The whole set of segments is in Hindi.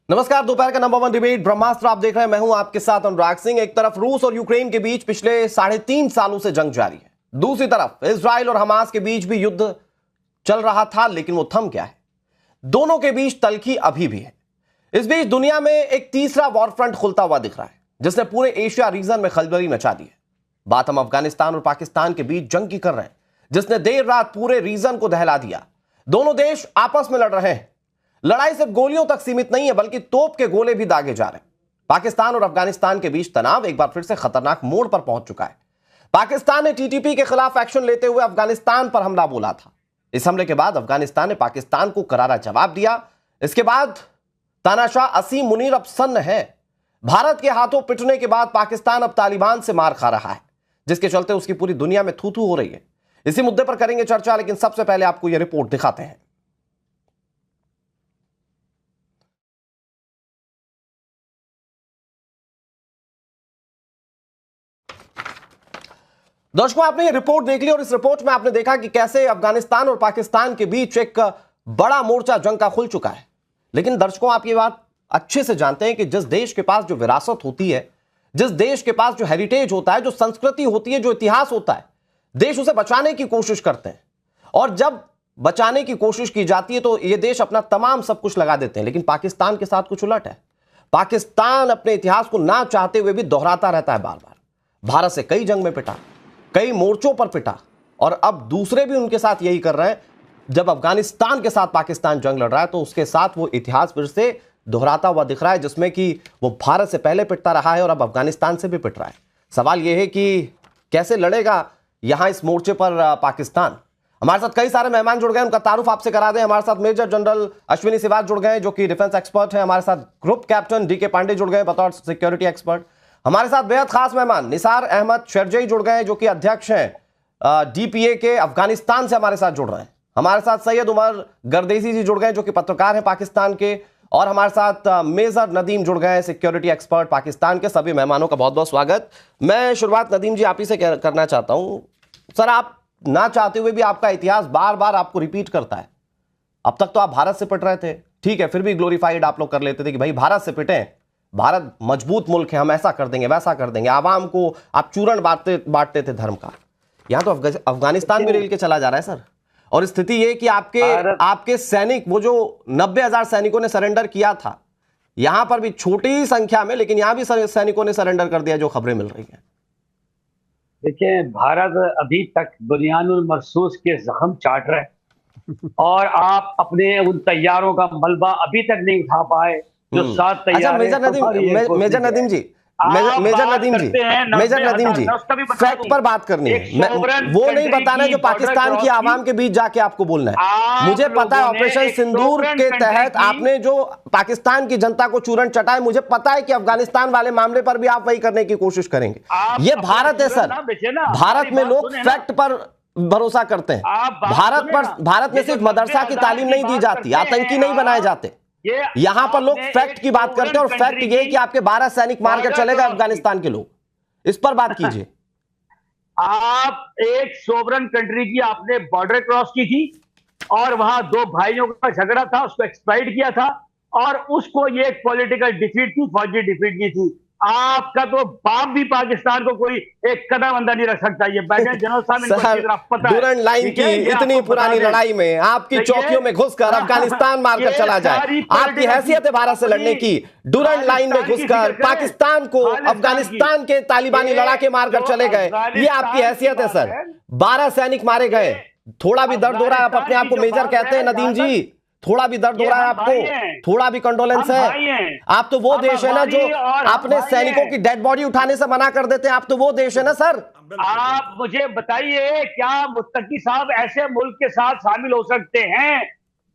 नमस्कार। दोपहर का नंबर 1 डिबेट ब्रह्मास्त्र आप देख रहे हैं। मैं हूं आपके साथ अनुराग सिंह। एक तरफ रूस और यूक्रेन के बीच पिछले 3.5 सालों से जंग जारी है, दूसरी तरफ इजराइल और हमास के बीच भी युद्ध चल रहा था, लेकिन वो थम गया है। दोनों के बीच तल्खी अभी भी है। इस बीच दुनिया में एक तीसरा वॉर फ्रंट खुलता हुआ दिख रहा है, जिसने पूरे एशिया रीजन में खलबली मचा दी है। बात हम अफगानिस्तान और पाकिस्तान के बीच जंग की कर रहे हैं, जिसने देर रात पूरे रीजन को दहला दिया। दोनों देश आपस में लड़ रहे हैं। लड़ाई सिर्फ गोलियों तक सीमित नहीं है, बल्कि तोप के गोले भी दागे जा रहे हैं। पाकिस्तान और अफगानिस्तान के बीच तनाव एक बार फिर से खतरनाक मोड़ पर पहुंच चुका है। पाकिस्तान ने टीटीपी के खिलाफ एक्शन लेते हुए अफगानिस्तान पर हमला बोला था। इस हमले के बाद अफगानिस्तान ने पाकिस्तान को करारा जवाब दिया। इसके बाद तानाशाह असीम मुनीर अब सन्न है। भारत के हाथों पिटने के बाद पाकिस्तान अब तालिबान से मार खा रहा है, जिसके चलते उसकी पूरी दुनिया में थू थू हो रही है। इसी मुद्दे पर करेंगे चर्चा, लेकिन सबसे पहले आपको यह रिपोर्ट दिखाते हैं। दर्शकों, आपने ये रिपोर्ट देख ली और इस रिपोर्ट में आपने देखा कि कैसे अफगानिस्तान और पाकिस्तान के बीच एक बड़ा मोर्चा जंग का खुल चुका है। लेकिन दर्शकों, आप ये बात अच्छे से जानते हैं कि जिस देश के पास जो विरासत होती है, जिस देश के पास जो हेरिटेज होता है, जो संस्कृति होती है, जो इतिहास होता है, देश उसे बचाने की कोशिश करते हैं। और जब बचाने की कोशिश की जाती है तो ये देश अपना तमाम सब कुछ लगा देते हैं। लेकिन पाकिस्तान के साथ कुछ उलट है। पाकिस्तान अपने इतिहास को ना चाहते हुए भी दोहराता रहता है बार बार। भारत से कई जंग में पिटा, कई मोर्चों पर पिटा, और अब दूसरे भी उनके साथ यही कर रहे हैं। जब अफगानिस्तान के साथ पाकिस्तान जंग लड़ रहा है तो उसके साथ वो इतिहास फिर से दोहराता हुआ दिख रहा है, जिसमें कि वो भारत से पहले पिटता रहा है और अब अफगानिस्तान से भी पिट रहा है। सवाल यह है कि कैसे लड़ेगा यहां इस मोर्चे पर पाकिस्तान। हमारे साथ कई सारे मेहमान जुड़ गए, उनका तारुफ आपसे करा दें। हमारे साथ मेजर जनरल अश्विनी सिवाच जुड़ गए, जो कि डिफेंस एक्सपर्ट हैं। हमारे साथ ग्रुप कैप्टन डीके पांडे जुड़ गए बतौर सिक्योरिटी एक्सपर्ट। हमारे साथ बेहद खास मेहमान निसार अहमद शेरजई जुड़ गए, जो कि अध्यक्ष हैं डीपीए के, अफगानिस्तान से हमारे साथ जुड़ रहे हैं। हमारे साथ सैयद उमर गर्देसी जी जुड़ गए, जो कि पत्रकार हैं पाकिस्तान के। और हमारे साथ मेजर नदीम जुड़ गए, सिक्योरिटी एक्सपर्ट पाकिस्तान के। सभी मेहमानों का बहुत बहुत स्वागत। मैं शुरुआत नदीम जी आप ही से करना चाहता हूं। सर, आप ना चाहते हुए भी आपका इतिहास बार बार आपको रिपीट करता है। अब तक तो आप भारत से पिट रहे थे, ठीक है, फिर भी ग्लोरीफाइड आप लोग कर लेते थे कि भाई भारत से पिटें, भारत मजबूत मुल्क है, हम ऐसा कर देंगे वैसा कर देंगे। आवाम को आप चूरण बांटते थे धर्म का। यहां तो अफगानिस्तान भी रेल के चला जा रहा है सर। और स्थिति यह कि आपके सैनिक, वो जो 90,000 सैनिकों ने सरेंडर किया था, यहां पर भी छोटी ही संख्या में, लेकिन यहां भी सैनिकों ने सरेंडर कर दिया, जो खबरें मिल रही हैं। देखिए, भारत अभी तक बुनियानुल मरसूस के जख्म चाट रहा है और आप अपने उन तैयारों का मलबा अभी तक नहीं उठा पाए जो 7 तैयार। अच्छा, मेजर नदीम जी, फैक्ट पर बात करनी है, वो नहीं बताना जो पाकिस्तान की आवाम के बीच जाके आपको बोलना है। मुझे पता है ऑपरेशन सिंदूर के तहत आपने जो पाकिस्तान की जनता को चूरण चटाए, मुझे पता है कि अफगानिस्तान वाले मामले पर भी आप वही करने की कोशिश करेंगे। ये भारत है सर। भारत में लोग फैक्ट पर भरोसा करते हैं। भारत में सिर्फ मदरसा की तालीम नहीं दी जाती, आतंकी नहीं बनाए जाते। यहां पर लोग फैक्ट की बात करते हैं, और फैक्ट ये है कि आपके 12 सैनिक मारकर चले गए अफगानिस्तान के लोग। इस पर बात कीजिए। आप एक सोवरन कंट्री की आपने बॉर्डर क्रॉस की थी और वहां 2 भाइयों का झगड़ा था, उसको एक्सप्लॉइट किया था, और उसको ये एक पॉलिटिकल डिफीट थी, फौजी डिफीट की थी। आपका तो बाप भी पाकिस्तान को कोई एक कदम अंदर नहीं रख सकता। ये बैठे जनरल साहब, डूरन लाइन की इतनी पुरानी लड़ाई में आपकी चौकियों में घुसकर अफगानिस्तान मारकर चला जाए, आपकी हैसियत है भारत से लड़ने की। डूरन लाइन में घुसकर पाकिस्तान को अफगानिस्तान के तालिबानी लड़ाके मारकर चले गए, ये आपकी हैसियत है सर। 12 सैनिक मारे गए। थोड़ा भी दर्द हो रहा है? आप अपने आप को मेजर कहते हैं नदीम जी, थोड़ा भी दर्द हो रहा है आपको? थोड़ा भी कंडोलेंस है? आप तो वो देश है ना जो अपने सैनिकों की डेड बॉडी उठाने से मना कर देते हैं। आप तो वो देश है ना सर। आप मुझे बताइए, क्या मुत्तकी साहब ऐसे मुल्क के साथ शामिल हो सकते हैं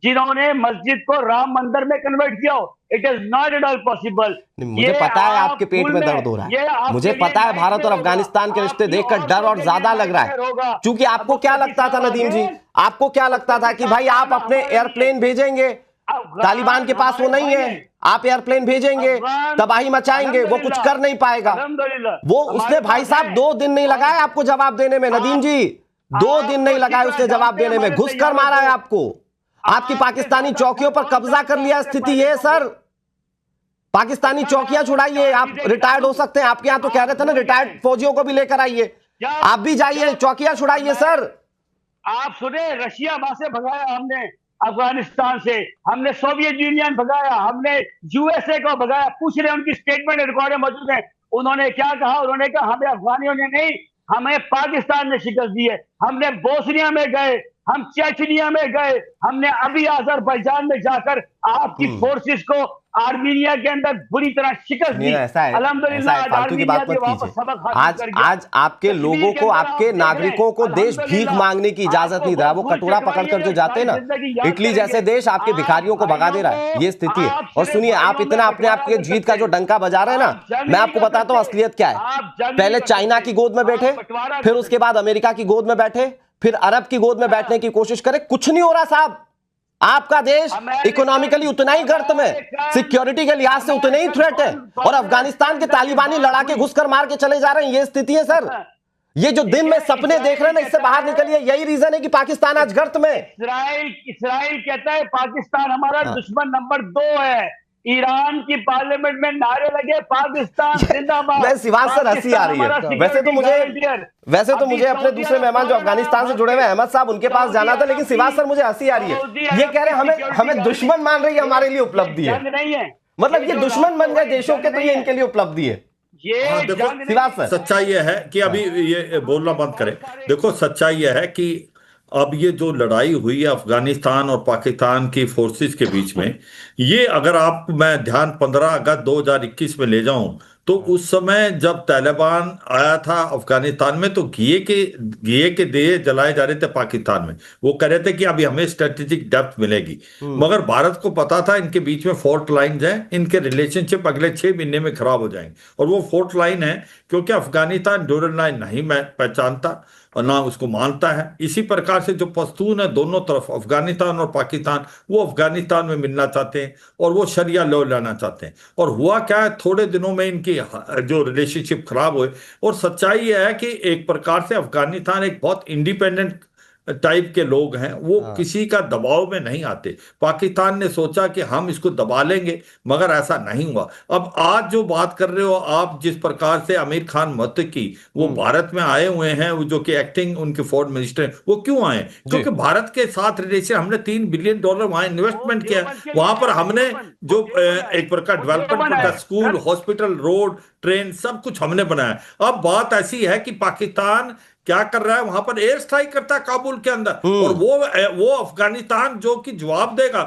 जिन्होंने मस्जिद को राम मंदिर में कन्वर्ट किया हो? It is not at all possible. मुझे पता है आपके पेट में दर्द हो रहा है, मुझे पता है। भारत और अफगानिस्तान के रिश्ते देखकर डर और ज्यादा लग रहा है। क्योंकि आपको क्या लगता था नदीम जी, आपको क्या लगता था कि भाई आप अपने एयरप्लेन भेजेंगे, तालिबान के पास वो नहीं है, आप एयरप्लेन भेजेंगे, तबाही मचाएंगे, वो कुछ कर नहीं पाएगा। वो उसने भाई साहब 2 दिन नहीं लगाए आपको जवाब देने में। नदीम जी, 2 दिन नहीं लगाए उसने जवाब देने में, घुसकर मारा है आपको। आपकी पाकिस्तानी चौकियों पर कब्जा कर लिया। स्थिति ये सर, पाकिस्तानी चौकियां छुड़ाइए, आप रिटायर्ड हो सकते हैं, आपके यहाँ तो कह रहे थे ना रिटायर्ड फौजियों को भी लेकर आइए, आप भी जाइए, चौकियां छुड़ाइए सर। आप सुने, रशिया वहां से भगाया हमने, अफगानिस्तान से हमने, सोवियत यूनियन भगाया हमने, यूएसए को भगाया। पूछ रहे, उनकी स्टेटमेंट रिकॉर्ड मौजूद है, उन्होंने क्या कहा? उन्होंने कहा हमें अफगानियों ने नहीं, हमें पाकिस्तान ने शिकस्त दी है। हमने बोस्निया में गए, हम चेचनिया में गए, हमने अभी अजरबैजान में जाकर आपकी फोर्सेस को आर्मीनिया के अंदर बुरी तरह शिकस्त दी। अल्हम्दुलिल्लाह, फालतू की बात मत कीजिए। आज आपके लोगों को, आपके नागरिकों को देश भीख मांगने की इजाजत नहीं दे रहा। वो कटोरा पकड़कर जो जाते हैं ना, इटली जैसे देश आपके भिखारियों को भगा दे रहा है, ये स्थिति है। और सुनिए, आप इतना अपने आप के जीत का जो डंका बजा रहे हैं ना, मैं आपको बताता हूं असलियत क्या है। पहले चाइना की गोद में बैठे, फिर उसके बाद अमेरिका की गोद में बैठे, फिर अरब की गोद में बैठने की कोशिश करे, कुछ नहीं हो रहा साहब। आपका देश इकोनॉमिकली उतना ही गर्त में, सिक्योरिटी के लिहाज से उतने ही थ्रेट है, और अफगानिस्तान के तालिबानी लड़ाके घुसकर मार के चले जा रहे हैं। ये स्थिति है सर। ये जो दिन में सपने देख रहे हैं ना, इससे बाहर निकलिए। यही रीजन है कि पाकिस्तान आज गर्त में। इसराइल कहता है पाकिस्तान हमारा दुश्मन नंबर 2 है। ईरान की पार्लियामेंट में नारे लगे पाकिस्तान जिंदाबाद। मैं सिवान सर, हंसी आ रही है। वैसे तो मुझे अपने दूसरे मेहमान जो अफगानिस्तान से जुड़े हुए अहमद साहब, उनके पास जाना था, लेकिन सिवान सर मुझे हंसी आ रही है। ये कह रहे हैं हमें दुश्मन मान रही है, हमारे लिए उपलब्धि है। मतलब ये दुश्मन बन गए देशों के, तो ये इनके लिए उपलब्धि है। देखो, सच्चाई यह है कि अभी ये बोलना बंद करें। देखो, सच्चाई यह है कि अब ये जो लड़ाई हुई है अफगानिस्तान और पाकिस्तान की फोर्सेस के बीच में, ये अगर आप, मैं ध्यान 15 अगस्त 2021 में ले जाऊं, तो उस समय जब तालिबान आया था अफगानिस्तान में, तो घिए के दिए जलाए जा रहे थे पाकिस्तान में। वो कह रहे थे कि अभी हमें स्ट्रेटेजिक डेप्थ मिलेगी, मगर भारत को पता था इनके बीच में फोर्ट लाइन्स हैं, इनके रिलेशनशिप अगले 6 महीने में खराब हो जाएंगे। और वो फोर्ट लाइन है क्योंकि अफगानिस्तान ड्यूरल लाइन नहीं पहचानता और ना उसको मानता है। इसी प्रकार से जो पश्तून है दोनों तरफ, अफगानिस्तान और पाकिस्तान, वो अफगानिस्तान में मिलना चाहते हैं और वो शरिया लॉ लाना चाहते हैं। और हुआ क्या है, थोड़े दिनों में इनकी जो रिलेशनशिप खराब हुए। और सच्चाई यह है कि एक प्रकार से अफगानिस्तान एक बहुत इंडिपेंडेंट टाइप के लोग हैं, वो किसी का दबाव में नहीं आते। पाकिस्तान ने सोचा कि हम इसको दबा लेंगे, मगर ऐसा नहीं हुआ। अब आज जो बात कर रहे हो आप, जिस प्रकार से आमिर खान मुत्तकी वो भारत में आए हुए हैं, वो जो कि एक्टिंग उनके फॉरेन मिनिस्टर हैं, वो क्यों आए? क्योंकि भारत के साथ रिलेशन, हमने $3 बिलियन वहां इन्वेस्टमेंट किया, वहां पर हमने जो एक प्रकार development, school, hospital, road, train, सब कुछ हमने बनाया। अब बात ऐसी है कि पाकिस्तान क्या कर रहा है, वहां पर एयर स्ट्राइक करता है काबुल के अंदर, और वो अफगानिस्तान जो कि जवाब देगा।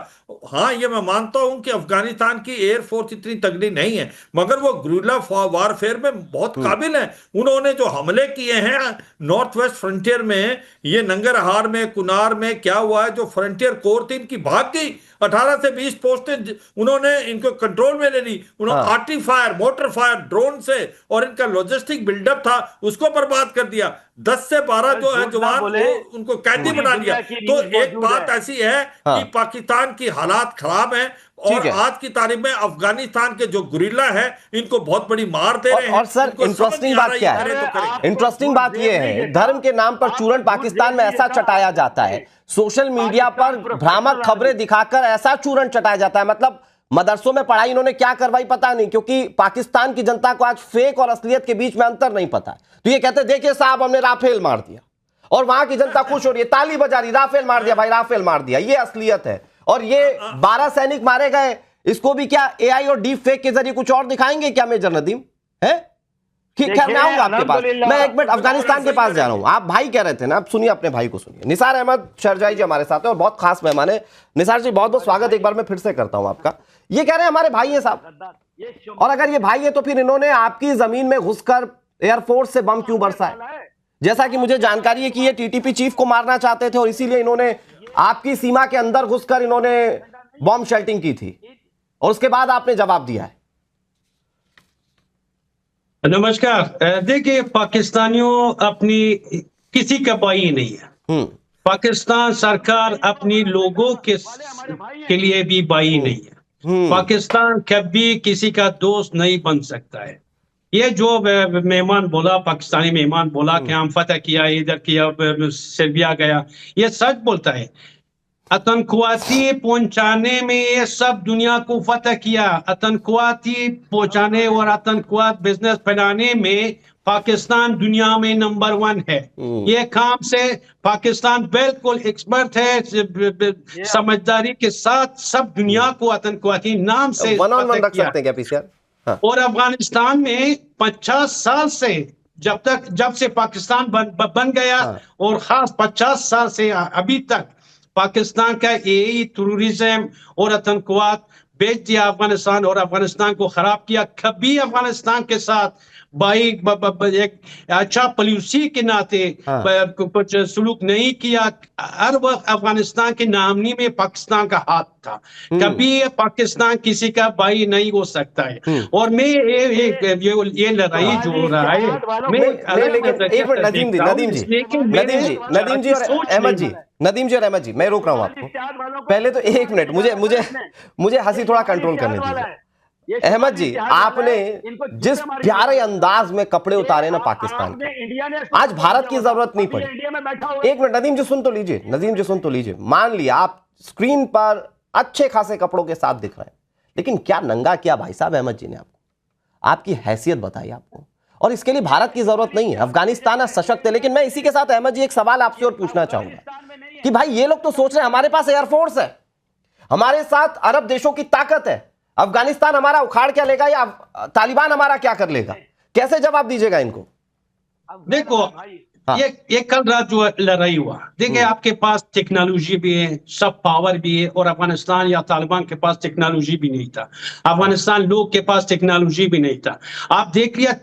हाँ, ये मैं मानता हूं कि अफगानिस्तान की एयरफोर्स इतनी तगड़ी नहीं है, मगर वो गुरिल्ला वारफेयर में बहुत काबिल है। उन्होंने जो हमले किए हैं नॉर्थ वेस्ट फ्रंटियर में, ये नंगरहार में, कुनार में क्या हुआ है, जो फ्रंटियर कोर थी इनकी भाग गई। 18 से 20 पोस्टें उन्होंने इनको कंट्रोल में ले ली। उन्होंने arty fire, motor fire, drone से, और इनका लॉजिस्टिक बिल्डअप था उसको बर्बाद कर दिया। 10 से 12 जो है जवान उनको कैदी बना दिया। तो एक बात ऐसी है कि पाकिस्तान की हालात खराब हैं, और आज की तारीख में अफगानिस्तान के जो गुरिल्ला है इनको बहुत बड़ी मार दे रहे हैं। और सर, इंटरेस्टिंग बात क्या है? इंटरेस्टिंग बात यह है, धर्म के नाम पर चूरन पाकिस्तान में ऐसा चटाया जाता है, सोशल मीडिया पर भ्रामक खबरें दिखाकर ऐसा चूरन चटाया जाता है। मतलब मदरसों में पढ़ाई इन्होंने क्या करवाई पता नहीं, क्योंकि पाकिस्तान की जनता को आज फेक और असलियत के बीच में अंतर नहीं पता। तो ये कहते देखिए साहब, हमने राफेल मार दिया, और वहां की जनता खुश हो रही है, ताली बजा रही, राफेल मार दिया भाई, राफेल मार दिया। ये असलियत है। और ये 12 सैनिक मारे गए, इसको भी क्या एआई और डीप फेक के जरिए कुछ और दिखाएंगे क्या मेजर नदीम? है खैर, मैं आऊंगा आपके पास। मैं एक मिनट अफगानिस्तान के पास जा रहा हूं। आप भाई कह रहे थे ना, आप सुनिए अपने भाई को सुनिए। निसार अहमद शरजाई जी हमारे साथ है और बहुत खास मेहमान है। निसार जी, बहुत बहुत स्वागत एक बार मैं फिर से करता हूं आपका। ये कह रहे हैं हमारे भाई है साहब, और अगर ये भाई है तो फिर इन्होंने आपकी जमीन में घुसकर एयरफोर्स से बम क्यों बरसाए? जैसा कि मुझे जानकारी है कि ये टीटीपी चीफ को मारना चाहते थे, और इसीलिए इन्होंने आपकी सीमा के अंदर घुसकर इन्होंने बॉम्ब शेल्टिंग की थी, और उसके बाद आपने जवाब दिया है। नमस्कार। देखिए, पाकिस्तानियों अपनी किसी का भाई नहीं है। पाकिस्तान सरकार अपनी लोगों के लिए भी भाई नहीं है। पाकिस्तान कभी किसी का दोस्त नहीं बन सकता है। ये जो मेहमान बोला, पाकिस्तानी मेहमान बोला कि हम फतह किया, इधर किया, सर्बिया गया, ये सच बोलता है। आतंकवादी पहुंचाने में ये सब दुनिया को फतह किया। आतंकवादी पहुंचाने और आतंकवाद बिजनेस फैलाने में पाकिस्तान दुनिया में नंबर 1 है। ये काम से पाकिस्तान बिल्कुल एक्सपर्ट है, समझदारी के साथ सब दुनिया को आतंकवादी नाम से रख सकते हैं क्या पीसीआर? हाँ। और अफगानिस्तान में 50 साल से जब से पाकिस्तान बन गया, हाँ। और खास 50 साल से अभी तक पाकिस्तान का यही टेररिज्म और आतंकवाद बेच दिया अफगानिस्तान, और अफगानिस्तान को खराब किया। कभी अफगानिस्तान के साथ एक अच्छा पॉलिसी के नाते कुछ सलूक नहीं किया। हर वक्त अफगानिस्तान के नामनी में पाकिस्तान का हाथ था। कभी पाकिस्तान किसी का भाई नहीं हो सकता है। और मैं ये लड़ाई जो हो रहा है, नदीम जी और अहमद जी, मैं रोक रहा हूं आपको। पहले तो एक मिनट मुझे हंसी थोड़ा कंट्रोल करने दीजिए। अहमद जी, आपने जिस प्यारे अंदाज में कपड़े उतारे ना पाकिस्तान के, आज भारत की जरूरत नहीं पड़ी। एक मिनट नदीम जी सुन तो लीजिए। मान लिया आप स्क्रीन पर अच्छे खासे कपड़ों के साथ दिख रहे हैं, लेकिन क्या नंगा किया भाई साहब अहमद जी ने आपको? आपकी हैसियत बताई आपको, और इसके लिए भारत की जरूरत नहीं है। अफगानिस्तान सशक्त है। लेकिन मैं इसी के साथ अहमद जी एक सवाल आपसे और पूछना चाहूंगा कि भाई ये लोग तो सोच रहे हैं हमारे पास एयरफोर्स है, हमारे साथ अरब देशों की ताकत है, अफगानिस्तान हमारा उखाड़ क्या लेगा या तालिबान हमारा क्या कर लेगा? कैसे जवाब दीजिएगा इनको? देखो, हाँ। ये कल रात जो लड़ाई हुआ, देखिए आपके पास टेक्नोलॉजी भी है, सब पावर भी है, और अफगानिस्तान या तालिबान के पास टेक्नोलॉजी भी नहीं था। अफगानिस्तान लोग के पास टेक्नोलॉजी भी नहीं था। आप देख लिया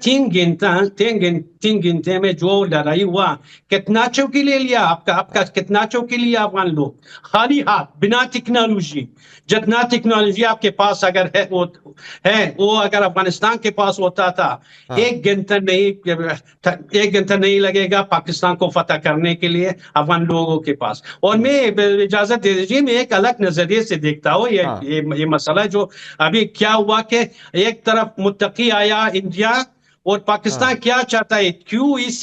तीन घंटे में जो लड़ाई हुआ, कितना चौकी ले लिया आपका कितना चौकी लिया अफगान लोग, खाली हाथ, बिना टेक्नोलॉजी। जितना टेक्नोलॉजी आपके पास अगर है वो अगर अफगानिस्तान के पास होता था, हाँ। एक घंटा नहीं लगेगा पाकिस्तान को फतह करने के लिए अफगान लोगों के पास। और मैं इजाजत दे दीजिए, मैं एक अलग नजरिए से देखता हूँ ये मसला जो अभी क्या हुआ कि एक तरफ मुत्तकी आया इंडिया, और पाकिस्तान क्या चाहता है, क्यों इस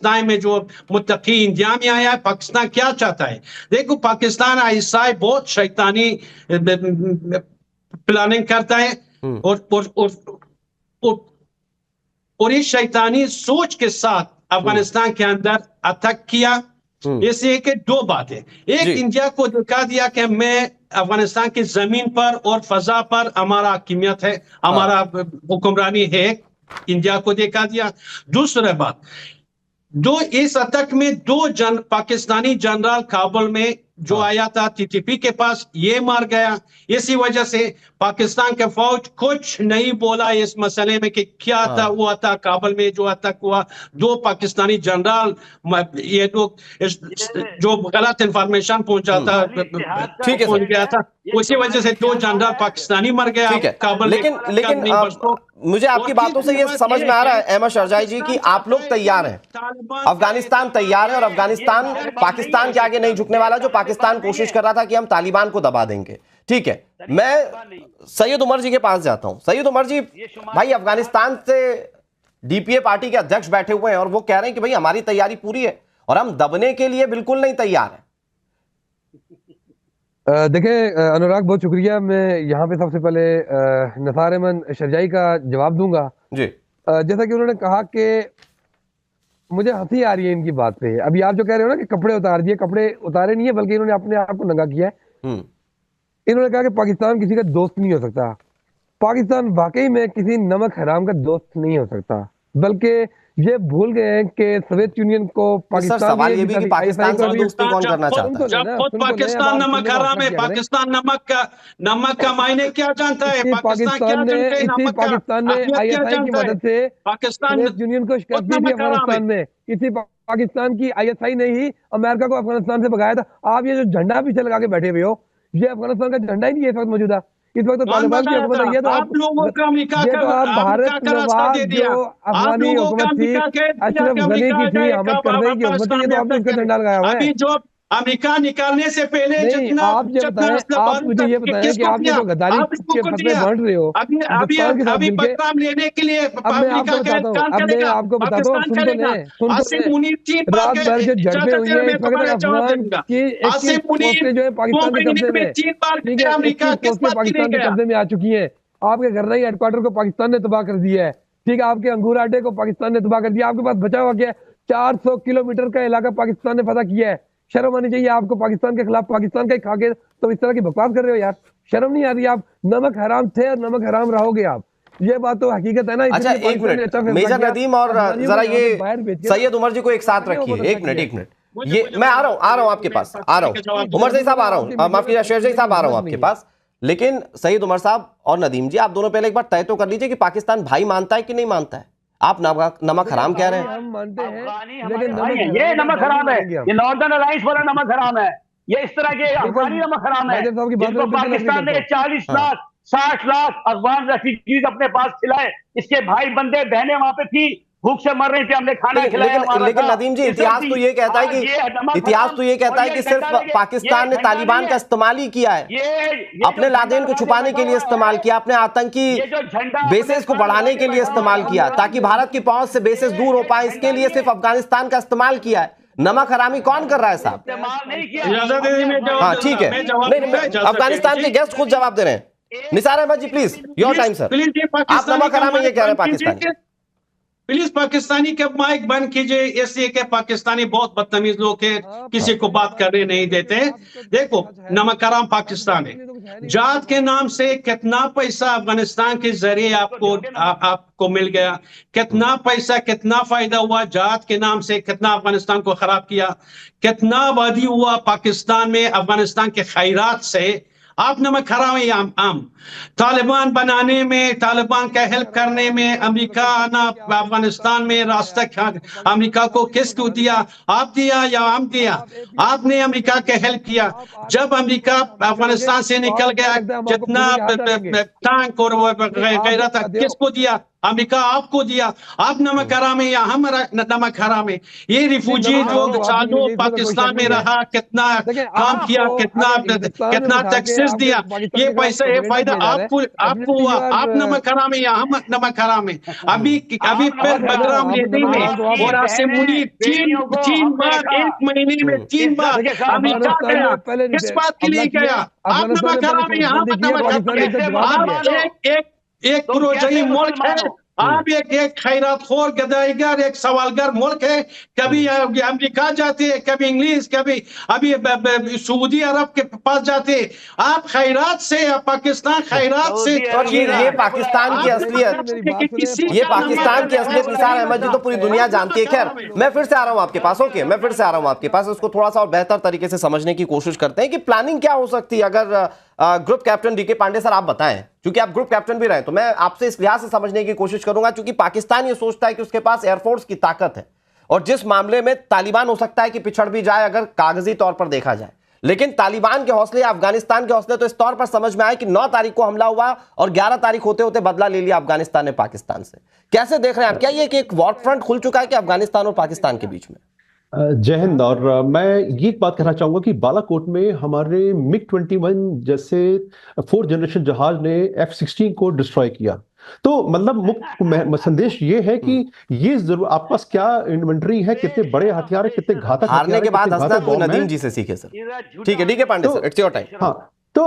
टाइम में जो मुत्तकी इंडिया में आया, पाकिस्तान क्या चाहता है? देखो, पाकिस्तान ऐसा बहुत शैतानी प्लानिंग करता है, और इस शैतानी सोच के साथ अफगानिस्तान के अंदर अटैक किया। इसलिए कि दो बातें, एक इंडिया को दिखा दिया कि मैं अफगानिस्तान की जमीन पर और फजा पर हमारा हकीमियत है, हमारा हुक्मरानी है, इंडिया को दिखा दिया। दूसरी बात, इस अटैक में पाकिस्तानी जनरल काबुल में जो आया था टीटीपी के पास, ये मार गया। इसी वजह से पाकिस्तान के फौज कुछ नहीं बोला इस मसले में कि क्या था हुआ था काबुल में जो अटैक हुआ। 2 पाकिस्तानी जनरल, ये लोग जो गलत इंफॉर्मेशन पहुंच गया था, उसी वजह से 2 जनरल पाकिस्तानी मर गया काबुल। लेकिन मुझे आपकी बातों से ये समझ में आ रहा है अहमद शरजाई जी कि आप लोग तैयार हैं, अफगानिस्तान तैयार है, और अफगानिस्तान पाकिस्तान के आगे नहीं झुकने वाला। जो पाकिस्तान कोशिश कर रहा था कि हम तालिबान को दबा देंगे। ठीक है, मैं सैयद उमर जी के पास जाता हूं। सैयद उमर जी, भाई अफगानिस्तान से डीपीए पार्टी के अध्यक्ष बैठे हुए हैं और वो कह रहे हैं कि भाई हमारी तैयारी पूरी है और हम दबने के लिए बिल्कुल नहीं तैयार है। देखिए अनुराग, बहुत शुक्रिया। मैं यहाँ पे सबसे पहले निसार अहमद शरजाई का जवाब दूंगा जी। जैसा कि उन्होंने कहा कि मुझे हंसी आ रही है इनकी बात पे। अभी आप जो कह रहे हो ना कि कपड़े उतार दिए, कपड़े उतारे नहीं है, बल्कि इन्होंने अपने आप को नंगा किया है। इन्होंने कहा कि पाकिस्तान किसी का दोस्त नहीं हो सकता। पाकिस्तान वाकई में किसी नमक हराम का दोस्त नहीं हो सकता, बल्कि ये भूल गए हैं कि सोवियत यूनियन को पाकिस्तान सवाल ये भी कि पाकिस्तान से दोस्ती कौन करना चाहता है? जब खुद पाकिस्तान नमक हराम है, पाकिस्तान नमक का मायने क्या जानता है? पाकिस्तान ने आईएसआई की मदद से सोवियत यूनियन को शिकस्त दी थी अफगानिस्तान में। किसी पाकिस्तान की आईएसआई ने ही अमेरिका को अफगानिस्तान से भगाया था। आप ये जो झंडा पीछे लगा के बैठे हुए हो, ये अफगानिस्तान का झंडा ही नहीं है इस वक्त मौजूदा। इस वक्त तालिबान की हुकूमत है। ये तो आप लोगों का भारत नवाज जो अफगानी हुकूमत थी, अशरफ गनी की थी, अहमद करज़ई की हुकूमत थी, ये तो आपने इसका झंडा लगाया हुआ है। अमेरिका निकालने से पहले जितना आप मुझे ये बताएं कि आप जो गद्दारी के फतवे बांट रहे हो अभी बदनाम लेने के लिए आपको बताता हूँ सुन तो ले रात भर जो झड़पें हुई है इस वक्त अफगान की 21 पोस्टें जो है पाकिस्तान के कब्जे में, ठीक है, 21 पोस्टें पाकिस्तान के कब्जे में आ चुकी हैं। आपके गरनाई हेडक्वार्टर को पाकिस्तान ने तबाह कर दिया है, ठीक है, आपके अंगूर आटे को पाकिस्तान ने तबाह कर दिया। आपके पास बचा हुआ क्या है? 400 किलोमीटर का इलाका पाकिस्तान ने फतह किया है। शर्म आनी चाहिए आपको, पाकिस्तान के खिलाफ पाकिस्तान का ही खा के तो इस तरह की बकवास कर रहे हो यार, शर्म नहीं आ रही? आप नमक हराम थे और नमक हराम रहोगे आप, ये बात तो हकीकत है ना। अच्छा एक मिनट, मेजर नदीम और जरा ये सैयद उमर जी को एक साथ रखिए, एक मिनट, ये मैं आ रहा हूं आपके पास, आ रहा हूं उमर साहब, आ रहा हूं, माफ कीजिए शेर साहब, आ रहा हूं आपके पास। लेकिन सैयद उमर साहब और नदीम जी, आप दोनों पहले एक बार तय तो कर लीजिए कि पाकिस्तान भाई मानता है कि नहीं मानता है। आप नमक हराम कह रहे हैं, हम मानते हैं, ये नमक हराम है, ये नॉर्दर्न अलायंस वाला नमक हराम है, ये इस तरह के अफगानी नमक हराम है जिनको पाकिस्तान ने 40 लाख 60 लाख अफगान रेफ्यूजीज अपने पास खिलाए। इसके भाई बंदे बहनें वहां पे थी, भूख से मर रही थी, हमने खाना खिलाया। लेकिन नदीम जी, इतिहास तो ये कहता है कि सिर्फ पाकिस्तान ने तालिबान का इस्तेमाल ही किया है, अपने लादेन को छुपाने के लिए इस्तेमाल किया, अपने आतंकी बेसेस को बढ़ाने के लिए इस्तेमाल किया, ताकि भारत की पहुंच से बेसेस दूर हो पाए, इसके लिए सिर्फ अफगानिस्तान का इस्तेमाल किया है। नमक हरामी कौन कर रहा है साहब? हाँ ठीक है, नहीं, अफगानिस्तान के गेस्ट खुद जवाब दे रहे हैं। निसार अहमद जी प्लीज, योर टाइम सर। आप नमक हरामी ये कह रहे हैं पाकिस्तानी, प्लीज पाकिस्तानी के माइक बंद कीजिए, इसलिए कि पाकिस्तानी बहुत बदतमीज लोग हैं, किसी को बात करने नहीं देते। देखो नमक हराम पाकिस्तान है, जात के नाम से कितना पैसा अफगानिस्तान के जरिए आपको मिल गया, कितना पैसा, कितना फायदा हुआ जात के नाम से, कितना अफगानिस्तान को खराब किया, कितना आबादी हुआ पाकिस्तान में अफगानिस्तान के खैरात से। आप नमक हराम है आम तालिबान बनाने में, तालिबान का हेल्प करने में, अमेरिका आना अफगानिस्तान में रास्ता अमेरिका को किसको दिया? आप दिया या हम दिया? आपने अमेरिका का हेल्प किया। जब अमेरिका अफगानिस्तान से निकल गया, जितना टैंक और वगैरह था, किसको दिया? अमेरिका आपको दिया। आप नमक हराम है या हम नमक हराम है? ये रिफ्यूजी जो सालों पाकिस्तान में रहा, कितना काम किया, कितना टैक्सेस दिया, ये पैसा, ये फायदा आपको हुआ। आप नमक हराम है या हम नमक हराम है? अभी फिर बदराम लेने में और आपसे मुनी 3 बार 1 महीने में 3 बार अमेरिका गया, किस बात के लिए गया? आप नमक हराम है या हम नमक हराम है? एक पुरोजई मुल्क है, आप एक खैरात खोर, गदाईगर, एक सवालगर मुल्क है। कभी अमेरिका जाते हैं, कभी इंग्लिश, कभी अभी सऊदी अरब के पास जाते। आप खैरात से, पाकिस्तान खैरात से, ये पाकिस्तान की असलियत, ये पाकिस्तान की असलियत निसार अहमद जी तो पूरी दुनिया जानती है। खैर मैं फिर से आ रहा हूं आपके पास, ओके, मैं फिर से आ रहा हूं आपके पास, उसको थोड़ा सा और बेहतर तरीके से समझने की कोशिश करते हैं कि प्लानिंग क्या हो सकती है। अगर group captain D K Pandey sir आप बताएं, क्योंकि आप ग्रुप कैप्टन भी रहे, तो मैं आपसे इस लिहाज से समझने की कोशिश करूंगा, क्योंकि पाकिस्तान ये सोचता है कि उसके पास एयरफोर्स की ताकत है, और जिस मामले में तालिबान हो सकता है कि पिछड़ भी जाए अगर कागजी तौर पर देखा जाए, लेकिन तालिबान के हौसले, अफगानिस्तान के हौसले तो इस तौर पर समझ में आए कि 9 तारीख को हमला हुआ और 11 तारीख होते होते बदला ले लिया अफगानिस्तान ने पाकिस्तान से। कैसे देख रहे हैं आप? क्या ये कि एक वॉर फ्रंट खुल चुका है कि अफगानिस्तान और पाकिस्तान के बीच में? जय हिंद। और मैं ये एक बात कहना चाहूंगा कि बालाकोट में हमारे MiG-21 जैसे 4th जनरेशन जहाज ने F-16 को डिस्ट्रॉय किया। तो मतलब मुख्य संदेश ये है कि ये जरूर आपके पास क्या इन्वेंटरी है, कितने बड़े हथियार है, कितने घातक हारने के बाद हंसना तो नदीम जी से सीखे सर। ठीक है, D K Pandey sir, it's your time. हाँ, तो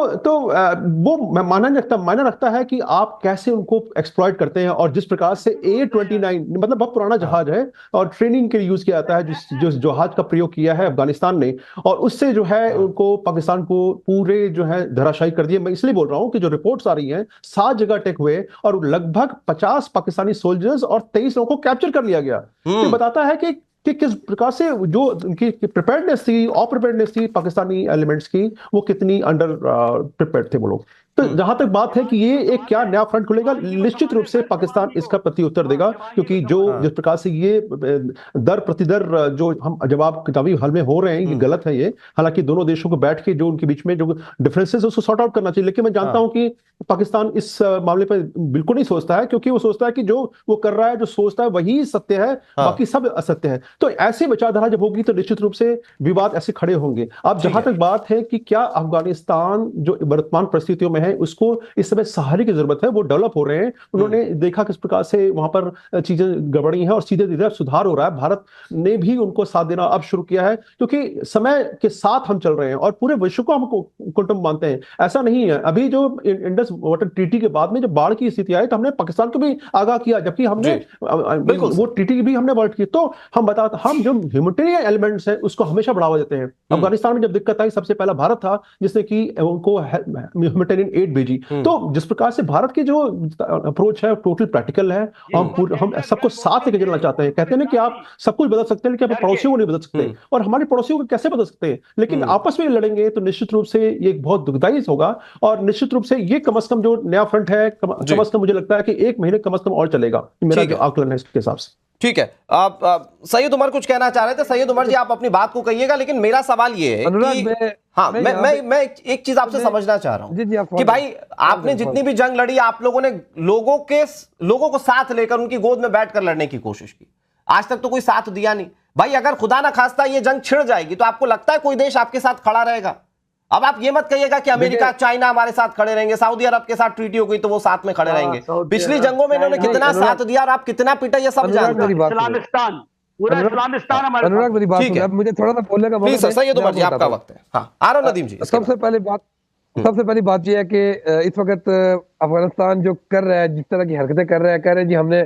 वो मायने रखता है कि आप कैसे उनको एक्सप्लॉइट करते हैं, और जिस प्रकार से A-29 मतलब बहुत पुराना जहाज है और ट्रेनिंग के लिए यूज किया जाता है, जो जहाज का प्रयोग किया है अफगानिस्तान ने, और उससे जो है उनको पाकिस्तान को पूरे जो है धराशायी कर दिया। मैं इसलिए बोल रहा हूं कि जो रिपोर्ट्स आ रही हैं 7 जगह अटैक हुए और लगभग 50 पाकिस्तानी सोल्जर्स और 23 लोगों को कैप्चर कर लिया गया। ये बताता है कि किस प्रकार से जो उनकी प्रिपेयर्डनेस थी, ऑप्रिपेयर्डनेस थी पाकिस्तानी एलिमेंट्स की, वो कितनी अंडर प्रिपेयर्ड थे वो लोग। तो जहां तक बात है कि ये एक क्या नया फ्रंट खुलेगा, निश्चित रूप से पाकिस्तान इसका प्रति उत्तर देगा, क्योंकि जो जिस प्रकार से ये दर प्रतिदर जो हम जवाब किताबी हल में हो रहे हैं, ये गलत है। ये हालांकि दोनों देशों को बैठ के जो उनके बीच में जो डिफरेंसेस है उसको सॉर्ट आउट करना चाहिए, लेकिन मैं जानता हूं कि पाकिस्तान इस मामले पर बिल्कुल नहीं सोचता है, क्योंकि वो सोचता है कि जो वो कर रहा है, जो सोचता है वही सत्य है, बाकी सब असत्य है। तो ऐसी विचारधारा जब होगी तो निश्चित रूप से विवाद ऐसे खड़े होंगे। अब जहां तक बात है कि क्या अफगानिस्तान जो वर्तमान परिस्थितियों में है उसको इस समय सहारे की जरूरत है, वो डेवलप हो रहे हैं, उन्होंने देखा किस प्रकार से वहां पर चीजें गड़बड़ी हैं और सीधे सीधे सुधार हो रहा है। भारत ने भी उनको साथ देना अब शुरू किया है, क्योंकि समय के साथ हम चल रहे हैं और पूरे विश्व को हम कुटुंब मानते हैं। ऐसा नहीं है, अभी जो इंडस वाटर ट्रीटी के बाद में जब बाढ़ की स्थिति आई तो हमने पाकिस्तान को भी आगाह किया, जबकि हमने वो ट्रीटी भी हमने वर्ट की। तो हम जो ह्यूमैनिटेरियन एलिमेंट्स है उसको हमेशा बढ़ावा देते हैं। अफगानिस्तान में जब दिक्कत आई सबसे पहला भारत था जिसने कि उनको ह्यूमैनिटेरियन एड भेजी। तो जिस प्रकार से भारत की जो अप्रोच है टोटल प्रैक्टिकल है, हम सबको साथ लेके चलना चाहते हैं। कहते हैं ना कि आप सब कुछ बदल सकते हैं लेकिन अपने पड़ोसियों को नहीं बदल सकते, और हमारे पड़ोसियों को कैसे बदल सकते हैं, लेकिन आपस में लड़ेंगे तो निश्चित रूप से ये बहुत दुखदायी होगा। और निश्चित रूप से ये कम से कम जो नया फ्रंट है कम से कम मुझे लगता है कि 1 महीने कम से कम और चलेगा, मेरा जो आकलन है इसके हिसाब से। ठीक है, आप सैयद उमर कुछ कहना चाह रहे थे। सैयद उमर जी आप अपनी बात को कहिएगा, लेकिन मेरा सवाल ये है कि हाँ मैं एक चीज आपसे समझना चाह रहा हूं कि भाई आपने जितनी भी जंग लड़ी, आप लोगों ने लोगों को साथ लेकर उनकी गोद में बैठकर लड़ने की कोशिश की। आज तक तो कोई साथ दिया नहीं। भाई अगर खुदा ना खास्ता ये जंग छिड़ जाएगी तो आपको लगता है कोई देश आपके साथ खड़ा रहेगा? अब आप ये मत कहिएगा कि अमेरिका चाइना हमारे साथ खड़े रहेंगे, सऊदी अरब के साथ ट्रीटी हो गई तो वो साथ में खड़े रहेंगे। पिछली जंगों में इन्होंने कितना साथ दिया और आप कितना पिटा ये सब जानते हैं। इस्लामिस्तान, पूरा इस्लामिस्तान हमारे अनुराग मेरी बात सुनो, अब मुझे थोड़ा सा बोलने का मौका दें। सैयद उमर जी आपका वक्त है। हाँ आरो नदीम जी। सबसे पहली बात यह है कि इस वक्त अफगानिस्तान जो कर रहा है, जिस तरह की हरकतें कर रहा है, कह रहे हैं जी हमने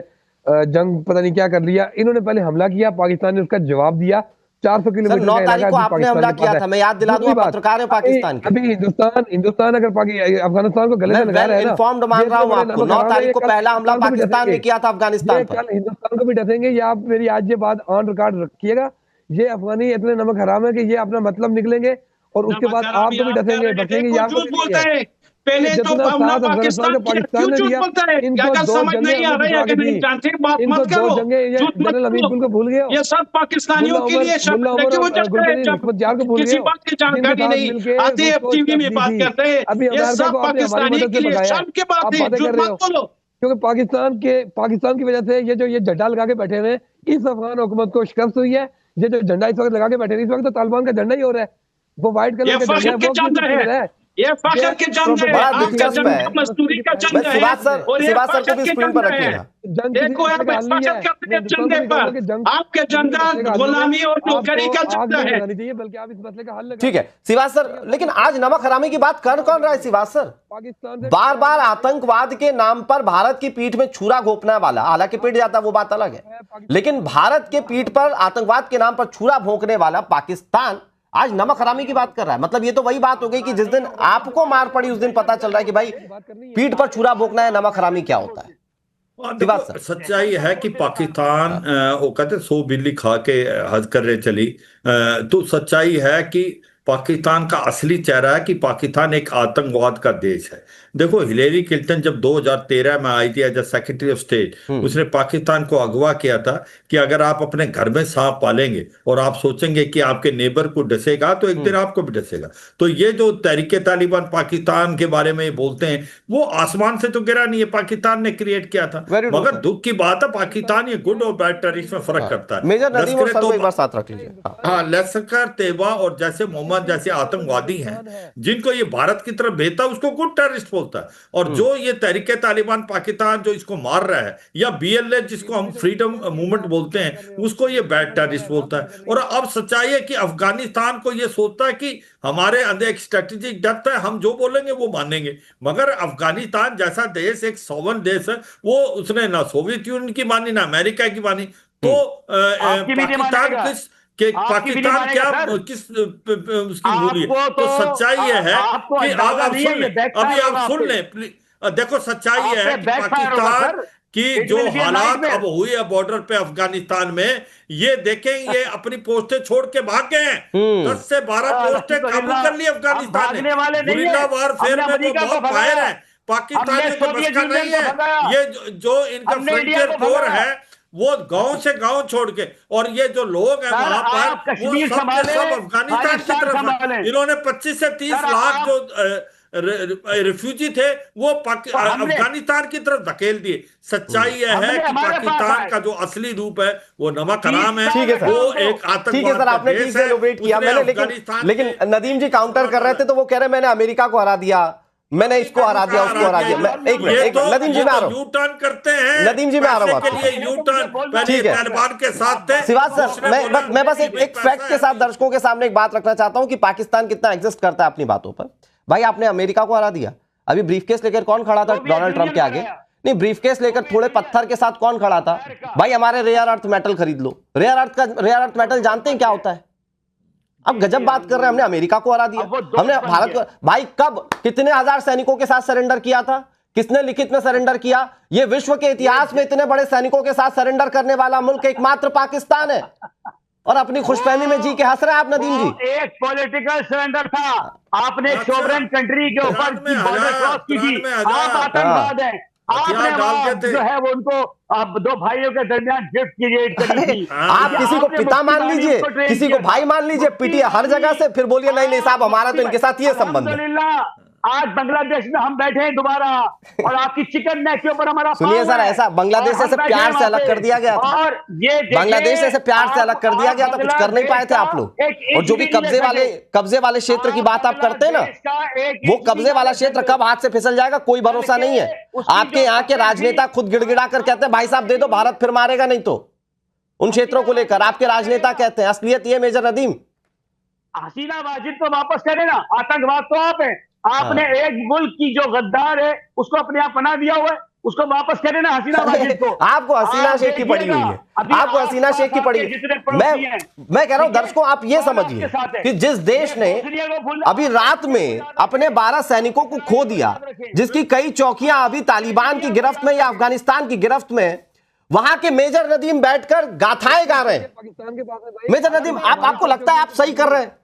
जंग पता नहीं क्या कर लिया। इन्होंने पहले हमला किया, पाकिस्तान ने उसका जवाब दिया। 400 किलोमीटर 9 तारीख को आपने हमला किया था, मैं याद दिला दूं, पत्रकार है पाकिस्तान के। अभी हिंदुस्तान अगर अफगानिस्तान को गले से लगा रहा है ना, इन्फॉर्म्ड मान रहा हूं आपको, 9 तारीख को पहला हमला पाकिस्तान ने किया था अफगानिस्तान पर। कल हिंदुस्तान को भी डसेंगे, ये आप मेरी आज ये बात ऑन रिकॉर्ड रखिएगा। ये अफगानी इतने नमक हराम है कि ये अपना मतलब निकलेंगे और उसके बाद आपको भी डसेंगे, बचेंगे। पहले तो हमला पाकिस्तान क्यों झूठ बोलता है? क्या समझ नहीं आ रही है? अगर नहीं जानते बात मत करो, झूठ मत करो। ये सब पाकिस्तानियों के लिए शब्द है कि वो जब किसी बात की जानकारी नहीं आती है टीवी में बात करते हैं। ये सब पाकिस्तानियों के लिए शब्द की बात है, झूठ मत बोलो। क्योंकि पाकिस्तान की वजह से ये जो ये झंडा लगा के बैठे हुए हैं, इस अफगान हुकूमत को शिकस्त हुई है। ये जो झंडा इस वक्त लगा के बैठे हैं, इस वक्त तो तालिबान का झंडा ही हो रहा है, वो व्हाइट कलर का झंडा है। ये फखर के जंग है, आपका जंग मजदूरी का जंग है और ये फखर के जंग है। देखो यहाँ पे फखर करते हैं झंडे पर, आपके झंडा गुलामी और नौकरी का झंडा है। बल्कि आप इस मसले का हल। ठीक है सिवाज सर, लेकिन आज नमक हरामी की बात कर कौन रहा है सिवाज सर? पाकिस्तान बार बार आतंकवाद के नाम पर भारत की पीठ में छुरा घोंपने वाला, हालांकि पिट जाता वो बात अलग है, लेकिन भारत के पीठ पर आतंकवाद के नाम पर छुरा भोंकने वाला पाकिस्तान आज नमक हरामी की बात कर रहा है। मतलब ये तो वही बात हो गई कि जिस दिन आपको मार पड़ी उस दिन पता चल रहा है कि भाई पीठ पर छुरा भोंकना है, नमक हरामी क्या होता है। सच्चाई है कि पाकिस्तान वो कहते 100 बिल्ली खा के हज करने चली, तो सच्चाई है कि पाकिस्तान का असली चेहरा है कि पाकिस्तान एक आतंकवाद का देश है। देखो हिलेरी क्लिंटन जब 2013 में आई थी एज सेक्रेटरी ऑफ स्टेट, उसने पाकिस्तान को अगवा किया था कि अगर आप अपने घर में सांप पालेंगे और आप सोचेंगे कि आपके नेबर को डसेगा तो एक दिन आपको भी डसेगा। तो ये जो तहरीके तालिबान पाकिस्तान के बारे में बोलते हैं वो आसमान से तो गिरा नहीं है, पाकिस्तान ने क्रिएट किया था। मगर दुख की बात है पाकिस्तान ये गुड और बैड टेररिस्ट में फर्क करता है। लश्कर तैयबा और जैसे मोहम्मद जैसे आतंकवादी हैं जिनको ये भारत की तरफ भेजता है उसको गुड टेररिस्ट बोलता है, और जो ये तहरीके तालिबान पाकिस्तान जो इसको मार रहा है या BLA जिसको हम फ्रीडम मूवमेंट बोलते हैं उसको ये बैड टेररिस्ट बोलता है। और अब सच्चाई है कि अफगानिस्तान को ये सोचता है कि हमारे अंदर एक स्ट्रेटेजिक डेप्थ है, हम जो बोलेंगे वो मानेंगे। मगर अफगानिस्तान जैसा देश एक सॉवरेन देश है, वो उसने ना सोवियत यूनियन की मानी ना अमेरिका की मानी। तो पाकिस्तान क्या किस उसकी मूवी है? तो सच्चाई ये है कि आप सुन लें, अभी आप सुन लें, देखो सच्चाई है कि कि जो हालात अब हुई है बॉर्डर पे अफगानिस्तान में, ये देखें, ये अपनी पोस्टें छोड़ के भाग गए हैं। 10 से 12 पोस्टें काबू कर ली अफगानिस्तान ने। गुरिल्ला वारफेयर में वो बहुत माहिर है। पाकिस्तान में तो बस का नहीं है। ये जो इनका फ्रंटियर कोर है वो गांव से गांव छोड़ के, और ये जो लोग हैं वहां पर वो सब अफगानिस्तान की तरफ है। इन्होंने 25 से 30 लाख जो रिफ्यूजी थे वो अफगानिस्तान की तरफ धकेल दिए। सच्चाई यह है कि पाकिस्तान का जो असली रूप है वो नमक हराम है। ठीक है सर, वो एक आतंकवाद ठीक है सर, आपने ठीक से लोबेट किया मैंने, लेकिन नदीम जी काउंटर कर रहे थे तो वो कह रहे मैंने अमेरिका को हरा दिया, मैंने इसको हरा दिया, उसको हरा दिया। एक मिनट नदीम जी में आ रहा हूँ, यू टर्न करते हैं नदीम जी में आ रहा हूँ के लिए यू टर्न, ठीक है, तालिबान के साथ थे। सिवाज सर, मैं बस एक फैक्ट के साथ दर्शकों के सामने एक बात रखना चाहता हूं कि पाकिस्तान कितना एग्जिस्ट करता है अपनी बातों पर। भाई आपने अमेरिका को हरा दिया, अभी ब्रीफकेस लेकर कौन खड़ा था डोनाल्ड ट्रंप के आगे? नहीं, ब्रीफकेस लेकर थोड़े पत्थर के साथ कौन खड़ा था? भाई हमारे रेयर अर्थ मेटल खरीद लो। रेयर अर्थ मेटल जानते हैं क्या होता है? अब गजब बात कर रहे हैं, हमने अमेरिका को हरा दिया, हमने भारत को। भाई कब, कितने हजार सैनिकों के साथ सरेंडर किया था? किसने लिखित में सरेंडर किया? ये विश्व के इतिहास में इतने बड़े सैनिकों के साथ सरेंडर करने वाला मुल्क एकमात्र पाकिस्तान है, और अपनी खुशफहमी में जी के हंस रहे हैं आप नदीम जी। एक पॉलिटिकल सरेंडर था, आपने सोवरेन कंट्री के ऊपर बॉर्डर क्रॉस की थी, आप आतंकवाद है। आपने जो है वो उनको अब दो भाइयों के दरमियान गिफ्ट क्रिएट करी थी। आप किसी को पिता मान लीजिए, किसी को भाई मान लीजिए, पिटिए हर जगह से, फिर बोलिए नहीं नहीं साहब हमारा तो इनके साथ ये संबंध है। आज बांग्लादेश में हम बैठे हैं दोबारा, और आपकी चिकन नेक के ऊपर हमारा सुनिए सर, ऐसा बांग्लादेश से प्यार से अलग कर दिया गया था, और ये बांग्लादेश से प्यार से अलग कर दिया गया था, कुछ कर नहीं पाए थे आप लोग। और जो भी कब्जे वाले क्षेत्र की बात आप करते हैं ना, वो कब्जे वाला क्षेत्र कब हाथ से फिसल जाएगा कोई भरोसा नहीं है। आपके यहाँ के राजनेता खुद गिड़गिड़ा कर कहते हैं भाई साहब दे दो, भारत फिर मारेगा नहीं तो। उन क्षेत्रों को लेकर आपके राजनेता कहते हैं, असलियत ये मेजर नदीम। हसीना वाजिद को वापस करे ना, आतंकवाद तो आप है। आपने एक मुल्क की जो गद्दार है उसको अपने आप बना दिया हुआ है, उसको वापस करे ना हसीना वाजिद को। आपको हसीना शेख की पड़ी हुई है, आपको हसीना शेख की पड़ी है। मैं कह रहा हूं दर्शकों आप ये समझिए कि जिस देश ने अभी रात में अपने 12 सैनिकों को खो दिया, जिसकी कई चौकियां अभी तालिबान की गिरफ्त में या अफगानिस्तान की गिरफ्त में, वहां के मेजर नदीम बैठकर गाथाएं गा रहे हैं। मेजर नदीम आपको लगता है आप सही कर रहे हैं?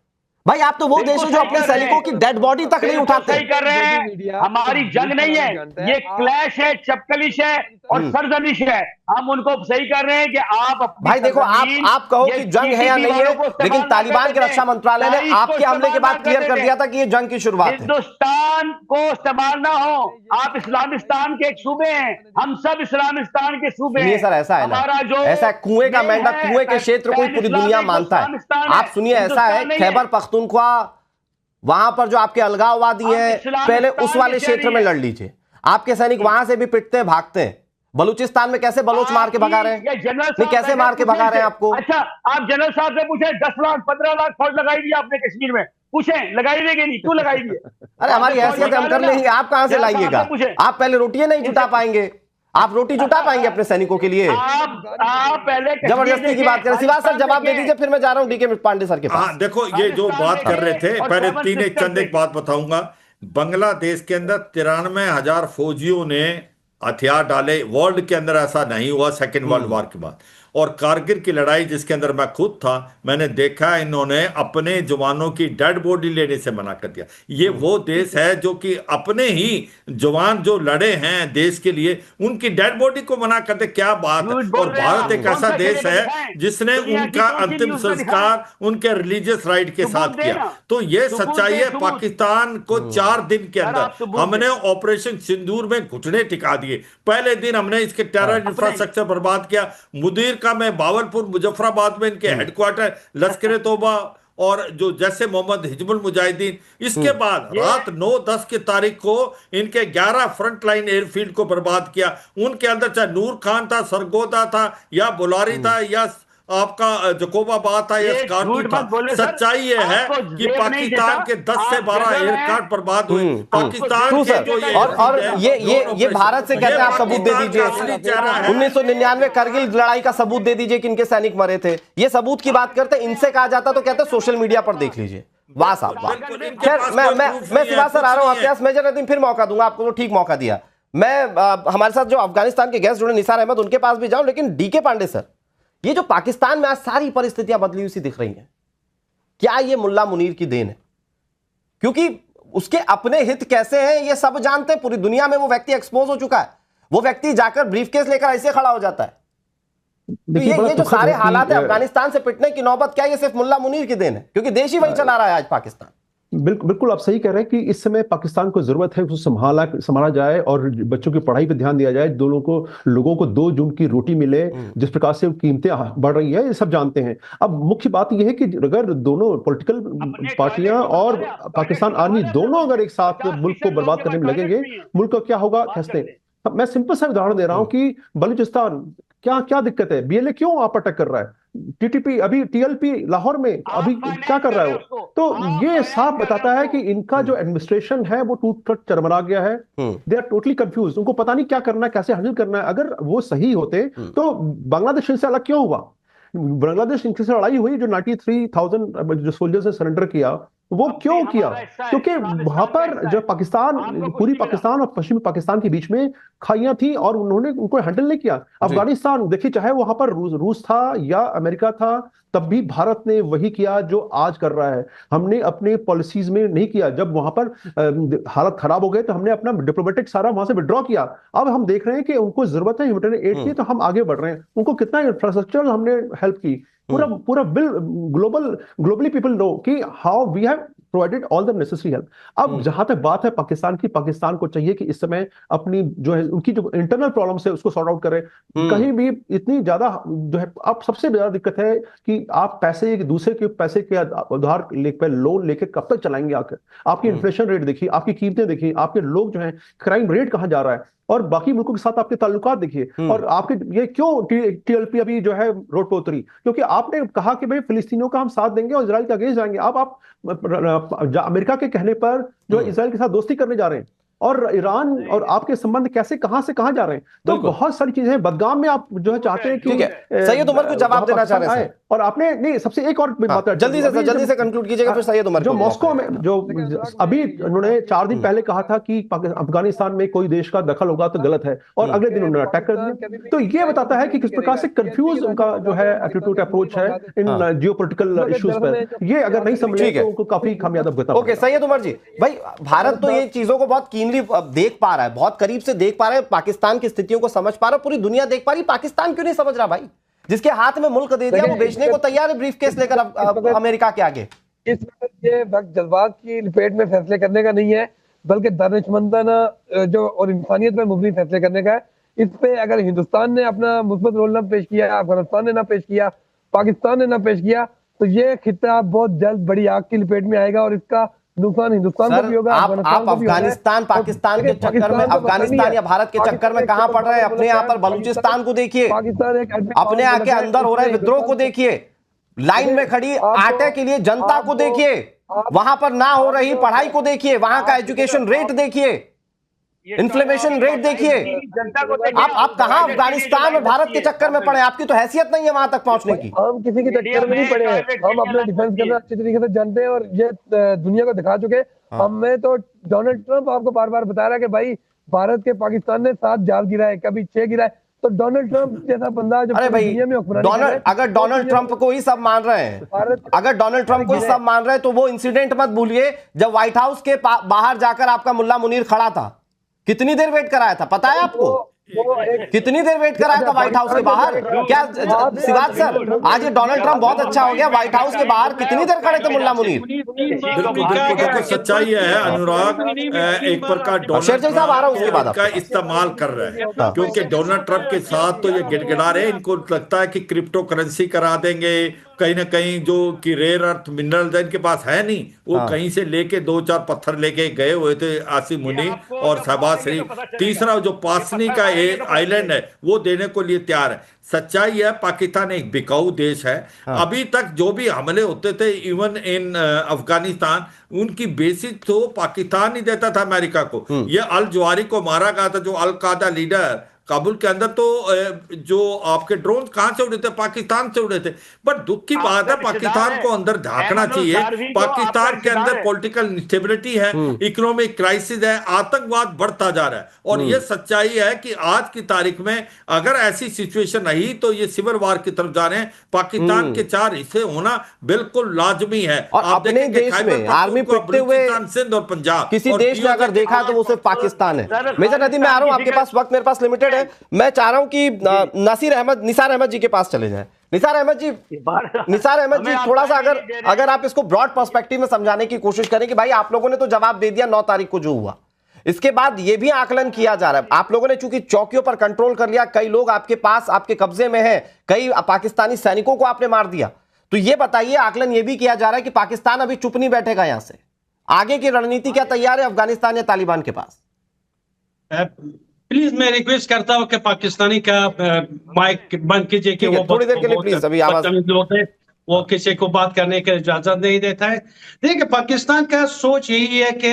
भाई आप तो वो देश है जो अपने सैनिकों की डेड बॉडी तक नहीं उठाते। सही कर रहे हैं, हमारी जंग नहीं है, ये क्लैश है, चपकलिश है और सरजनिश है। हम उनको सही कर रहे हैं कि आप भाई देखो, आप कहो कि जंग है या नहीं है, लेकिन तालिबान के रक्षा मंत्रालय ने आपके हमले के बाद क्लियर कर दिया था कि ये जंग की शुरुआत है। हिंदुस्तान को संभालना हो, आप इस्लामिस्तान के एक सूबे हैं, हम सब इस्लामिस्तान के सूबे हैं। सर ऐसा है ना, ऐसा कुएं का मेंढक कुएं के क्षेत्र को पूरी दुनिया मानता है। आप सुनिए, ऐसा है खैबर पख्तूनख्वा, वहां पर जो आपके अलगाववादी हैं, पहले उस वाले क्षेत्र में लड़ लीजिए। आपके सैनिक वहां से भी पिटते हैं, भागते हैं। बलूचिस्तान में कैसे बलूच मार के भगा रहे हैं, नहीं कैसे मार के भगा रहे हैं आपको? अच्छा, आप जनरल साहब से पूछे 10 लाख 15 लाख फौज लगाई दी आपने कश्मीर में, पूछे लगाई देंगे नहीं, क्यों लगाई दी? अरे हमारी हैसियत हम कर लेंगे, आप कहां से लाइएगा? आप पहले रोटियां नहीं जुटा पाएंगे, आप रोटी जुटा पाएंगे अपने सैनिकों के लिए? आप पहले जबरदस्ती की बात करें। सिवाज सर जवाब दे दीजिए, फिर मैं जा रहा हूं डीके पांडे सर के पास। हाँ देखो, ये जो बात कर रहे थे, पहले चंद एक बात बताऊंगा। बांग्लादेश के अंदर 93,000 फौजियों ने हथियार डाले। वर्ल्ड के अंदर ऐसा नहीं हुआ सेकेंड वर्ल्ड वॉर के बाद। और कारगिल की लड़ाई जिसके अंदर मैं खुद था, मैंने देखा इन्होंने अपने जवानों की डेड बॉडी लेने से मना कर दिया। ये वो देश है जो कि अपने ही जवान जो लड़े हैं देश के लिए, उनकी डेड बॉडी को मना कर दे, क्या बात है। और भारत एक ऐसा देश है जिसने उनका अंतिम संस्कार उनके रिलीजियस राइट के साथ किया। तो ये सच्चाई है। पाकिस्तान को 4 दिन के अंदर हमने ऑपरेशन सिंदूर में घुटने टिका दिए। पहले दिन हमने इसके टेरर इंफ्रास्ट्रक्चर बर्बाद किया। मुदीर का में बावलपुर मुजफ्फराबाद में इनके हेडक्वार्टर लश्कर तौबा और जो जैसे मोहम्मद हिजबुल मुजाहिदीन। इसके बाद रात 9-10 की तारीख को इनके 11 फ्रंट लाइन एयरफील्ड को बर्बाद किया। उनके अंदर चाहे नूर खान था, सरगोदा था या बुलारी था या आपका जकोबाबाद था या स्कॉर्पी था। सच्चाई ये है कि पाकिस्तान के 10 से 12 एयरक्राफ्ट बर्बाद हुए। पाकिस्तान के जो और ये भारत से कहते हैं आप सबूत दे दीजिए। 1999 करगिल लड़ाई का सबूत दे दीजिए कि इनके सैनिक मरे थे। ये सबूत की बात करते हैं, इनसे कहा जाता तो कहते सोशल मीडिया पर देख लीजिए। वाह साहब वाह। खैर मैं सिवाज सर आ रहा हूं आपके पास। मेजर नदीम फिर मौका दूंगा आपको, तो ठीक मौका दिया। मैं हमारे साथ जो अफगानिस्तान के गेस्ट जुड़े निसार अहमद, उनके पास भी जाऊं, लेकिन डीके पांडे सर, ये जो पाकिस्तान में आज सारी परिस्थितियां बदली हुई सी दिख रही हैं, क्या ये मुल्ला मुनीर की देन है? क्योंकि उसके अपने हित कैसे हैं ये सब जानते हैं, पूरी दुनिया में वो व्यक्ति एक्सपोज हो चुका है। वो व्यक्ति जाकर ब्रीफकेस लेकर ऐसे खड़ा हो जाता है। तो ये जो सारे हालात है अफगानिस्तान से पिटने की नौबत, क्या ये सिर्फ मुल्ला मुनीर की देन है? क्योंकि देश ही वही चला रहा है आज पाकिस्तान। बिल्कुल आप सही कह रहे हैं कि इस समय पाकिस्तान को जरूरत है उसको संभाला जाए और बच्चों की पढ़ाई पे ध्यान दिया जाए, लोगों को 2 जून की रोटी मिले। जिस प्रकार से कीमतें बढ़ रही है ये सब जानते हैं। अब मुख्य बात यह है कि अगर दोनों पॉलिटिकल पार्टियां और पाकिस्तान आर्मी दोनों अगर एक साथ मुल्क को बर्बाद करने में लगेंगे, मुल्क का क्या होगा कहते हैं। मैं सिंपल सा उदाहरण दे रहा हूं कि बलूचिस्तान क्या दिक्कत है, बीएलए क्यों आप अटैक कर रहा है, टीटीपी अभी टीएलपी लाहौर में अभी क्या कर रहा है वो। तो ये साफ बताता है कि इनका जो एडमिनिस्ट्रेशन है वो टूट चरमरा गया है। दे आर टोटली कंफ्यूज, उनको पता नहीं क्या करना है, कैसे हैंडल करना है। अगर वो सही होते तो बांग्लादेश इनसे अलग क्यों हुआ? बांग्लादेश इनसे लड़ाई हुई, जो 93,000 जो सोल्जर्स ने सरेंडर किया, वो क्यों किया? क्योंकि वहां पर जो पाकिस्तान, पूरी पाकिस्तान और पश्चिमी पाकिस्तान के बीच में खाइयां थी और उन्होंने उनको हैंडल नहीं किया। अफगानिस्तान देखिए, चाहे वहां पर रूस था या अमेरिका था, तब भी भारत ने वही किया जो आज कर रहा है। हमने अपने पॉलिसीज में नहीं किया। जब वहां पर हालत खराब हो गए तो हमने अपना डिप्लोमेटिक सारा वहां से विड्रॉ किया। अब हम देख रहे हैं कि उनको जरूरत है ह्यूमैनिटेरियन एड की, तो हम आगे बढ़ रहे हैं। उनको कितना इंफ्रास्ट्रक्चर हमने हेल्प की, पूरा ग्लोबली पीपल नो कि how we have provided all the necessary help. अब जहां तक बात है पाकिस्तान की, पाकिस्तान को चाहिए कि इस समय अपनी जो है उनकी जो इंटरनल प्रॉब्लम्स है उसको सॉर्ट आउट करे। कहीं भी इतनी ज्यादा जो है, अब सबसे ज्यादा दिक्कत है कि आप पैसे दूसरे के पैसे के उधार लेकर लोन लेके कब तक चलाएंगे आकर। आपकी इन्फ्लेशन रेट देखिए, आपकी कीमतें देखिए, आपके लोग जो है, क्राइम रेट कहां जा रहा है, और बाकी मुल्कों के साथ आपके ताल्लुकात देखिए। और आपके ये क्यों टीएलपी अभी जो है रोड पर उतरी? क्योंकि आपने कहा कि भाई फिलिस्तीनियों का हम साथ देंगे और इजराइल के अगेंस्ट जाएंगे। अब आप अमेरिका के कहने पर जो इजराइल के साथ दोस्ती करने जा रहे हैं, और ईरान और आपके संबंध कैसे कहां से कहां जा रहे हैं। तो बहुत सारी चीजें हैं। बदगाम में आप जो है चाहते हैं कि सैयद उमर को जवाब देना चाह रहे हैं, और आपने नहीं, सबसे एक और बात जल्दी से कंक्लूड कीजिएगा, फिर सैयद उमर। जो मॉस्को में जो अभी उन्होंने 4 दिन पहले कहा था कि अफगानिस्तान में कोई देश का दखल होगा तो गलत है, और अगले दिन उन्होंने अटैक कर दिया। तो ये बताता है कि किस प्रकार से कंफ्यूज उनका जो है एटीट्यूड, अप्रोच है इन जियोपॉलिटिकल इश्यूज पर। ये अगर नहीं समझे तो उनको काफी खामियाजा भुगतना। ओके सैयद उमर जी, भाई भारत तो ये चीजों को बहुत कीनली देख पा रहा है, बहुत करीब से देख पा रहा है, पाकिस्तान की स्थितियों को समझ पा रहा है, पूरी दुनिया देख पा रही है। पाकिस्तान क्यों नहीं समझ रहा भाई? जिसके हाथ में मुल्क दे दिया वो बेचने को तैयार है ब्रीफकेस लेकर अमेरिका के आगे। इस वक्त ये वक्त जज्बात की लपेट में फैसले करने का नहीं है, बल्कि दानिशमंदाना जो और इंसानियत में मुबनी फैसले करने का है। इस पे अगर हिंदुस्तान ने अपना मुस्बत रोल ना पेश किया, अफगानिस्तान ने ना पेश किया, पाकिस्तान ने ना पेश किया, तो ये खिता बहुत जल्द बड़ी आग की लपेट में आएगा, और इसका नुकसान हिंदुस्तान को भी होगा। आप अफगानिस्तान पाकिस्तान के चक्कर में, अफगानिस्तान या भारत के चक्कर में कहां पड़ रहे हैं? अपने यहाँ पर बलूचिस्तान को देखिए, अपने आके अंदर हो रहे विद्रोह को देखिए, लाइन में खड़ी आटे के लिए जनता को देखिए, वहां पर ना हो रही पढ़ाई को देखिए, वहां का एजुकेशन रेट देखिए, इन्फ्लेमेशन रेट देखिए। आप कहां अफगानिस्तान और भारत के चक्कर में पड़े? आपकी तो हैसियत नहीं है वहां तक पहुंचने की। हम किसी के चक्कर में नहीं पड़े हैं, हम अपना डिफेंस करना अच्छी तरीके से जानते हैं, और ये दुनिया को दिखा चुके। हमें तो डोनाल्ड ट्रंप आपको बार बार बता रहा है कि भाई भारत के पाकिस्तान ने 7 जाल गिराए, कभी 6 गिराए। तो डोनाल्ड ट्रंप जैसा बंदा जो दुनिया में अगर डोनाल्ड ट्रंप को ही सब मान रहे हैं, अगर डोनाल्ड ट्रंप को ही सब मान रहे हैं, तो वो इंसिडेंट मत भूलिए जब व्हाइट हाउस के बाहर जाकर आपका मुल्ला मुनीर खड़ा था। कितनी देर वेट कराया था पता है आपको? कितनी देर वेट कराया था व्हाइट हाउस के बाहर? क्या सिवाज सर, आज ये डोनाल्ड ट्रंप बहुत अच्छा हो गया, व्हाइट हाउस के बाहर कितनी देर खड़े थे मुल्ला मुनीर? बिल्कुल सच्चाई है अनुराग, एक प्रकार डोनाल्ड का इस्तेमाल कर रहे हैं, क्योंकि डोनाल्ड ट्रंप के साथ तो ये गिड़गिड़ा रहे। इनको लगता है कि क्रिप्टो करेंसी करा देंगे, कहीं ना कहीं जो कि रेयर अर्थ मिनरल इनके पास है नहीं, वो कहीं से लेके 2-4 पत्थर लेके गए हुए थे आसिम मुनी और शहबाज शरीफ। तीसरा जो पासनी का आइलैंड है वो देने को लिए तैयार है। सच्चाई है पाकिस्तान एक बिकाऊ देश है। अभी तक जो भी हमले होते थे इवन इन अफगानिस्तान, उनकी बेसिस तो पाकिस्तान ही देता था अमेरिका को। ये अल जवारी को मारा गया था, जो अल कायदा लीडर काबुल के अंदर तो जो आपके ड्रोन कहां से उड़े थे, पाकिस्तान से उड़े थे। बट दुख की बात है, पाकिस्तान को अंदर झांकना चाहिए। पाकिस्तान के अंदर पॉलिटिकल इंस्टेबिलिटी है, इकोनॉमिक क्राइसिस है, आतंकवाद बढ़ता जा रहा है। और ये सच्चाई है कि आज की तारीख में अगर ऐसी सिचुएशन रही तो ये सिविल वार की तरफ जा रहे हैं। पाकिस्तान के 4 हिस्से होना बिल्कुल लाजमी है। और अपने देश में आर्मी फेंकते हुए सिंध और पंजाब किसी देश ने अगर देखा तो वो सिर्फ पाकिस्तान है। मेजर नदीम, मैं आ रहा हूं, आपके पास वक्त मेरे पास लिमिटेड है। मैं चाह रहा हूं कि निसार अहमद जी के पास चले जाएं। निसार अहमद जी थोड़ा सा अगर आप इसको ब्रॉड पर्सपेक्टिव में समझाने की कोशिश करें कि भाई आप लोगों ने तो जवाब दे दिया 9 तारीख को जो हुआ, इसके बाद यह भी आकलन किया जा रहा है, आप लोगों ने चूंकि चौकियों पर कंट्रोल कर लिया, कई लोग आपके पास आपके कब्जे में हैं, कई पाकिस्तानी सैनिकों को आपने मार दिया, तो यह बताइए, आकलन यह भी किया जा रहा है कि पाकिस्तान अभी चुप नहीं बैठेगा, यहां से आगे की रणनीति क्या तैयार है अफगानिस्तान या तालिबान के पास? प्लीज मैं रिक्वेस्ट करता हूं कि पाकिस्तानी का माइक बंद कीजिए कि वो थोड़ी देर के लिए प्लीज, अभी आवाज लोग हैं, वो किसी को बात करने की इजाजत नहीं देता है। देखिए, पाकिस्तान का सोच यही है कि